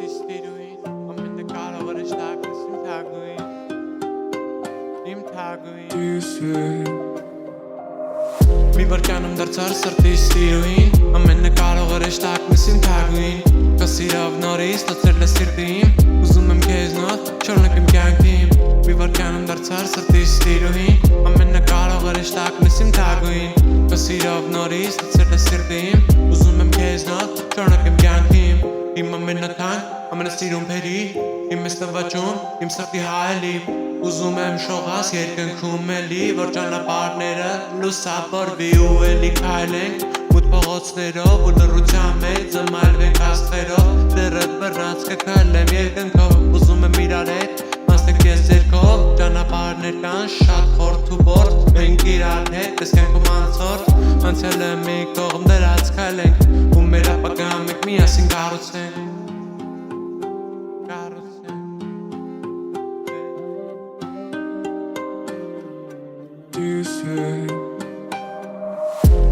Սրտիստիրույն ամենը կարող էր շտակս իմ թագույն Մի վարկյանում դարձար սրտիստիրույն ամենը կարող էր շտակս իմ թագույն Կսիրավ նորից ստացել է սիրտը իմ Ուզում եմ քեզնով չորնեք իմ կյանքին Մի վարկյանում դարձար սրտիստիրույն ամենը կարող էր շտակս իմ թագույն Կսիրավ նորից ստացել է սիրտը իմ Ուզում եմ քեզնով չորնեք իմ կյանքին Իմ ամենաթանկ, ամենասիրուն փերի Իմ ես նվաճում, իմ սրտի հայելի Ուզում եմ շողաս երկնքում էլի Որ ճանապարհները լուսավորվի ու էլի քայլենք Մութ փողոցներով ու լռության մեջ Զմայլվենք աստղերով Դեռետ բռած կքայլեմ երկնքով Ուզում եմ իրար հետ անցնենք ես ձերքով Ճանապարհներ կան շատ խորթ ու բորդ Մենք իրար հետ ես կյանքում անցորդ Անցյալը մի կողմ դրած քայլենք Ու մեր ապագան մենք միասին կառուցենք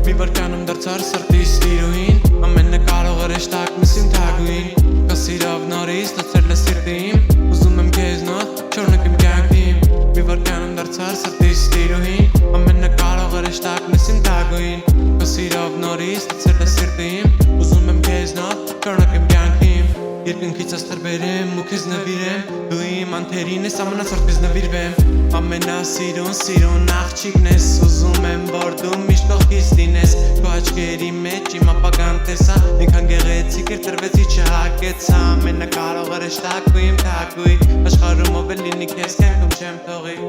Մի վարկյանում դարձար սրտիստիրույն ամենը կարող էր շտակս իմ թագույն Կսիրավ նորից ստացել է սիրտը իմ Ուզում եմ քեզնով չորնեք իմ կյանքին Մի վարկյանում դարձար սրտիստիրույն ամենը կարող էր շտակս իմ թագույն Կսիրավ նորից ստացել է սիրտը իմ Ուզում եմ քեզնով չորնեք իմ կյանքին Երկնքից աստղեր բերեմ ու քեզ նվիրեմ Դու իմ անթերին ես ամենասրտից նվիրվեմ Ամենասիրուն աղջիկն ես Ուզում եմ որ դու միշտ կողքիս լինես Քո աչքերի մեջ իմ ապագան տեսա Ինքան գեղեցիկ էր տրվեցի չհագեցա Ամենը կարող էր շտակու իմ թագույն Աշխարհում ով էլ լինի քեզ կյանքում չեմ թողի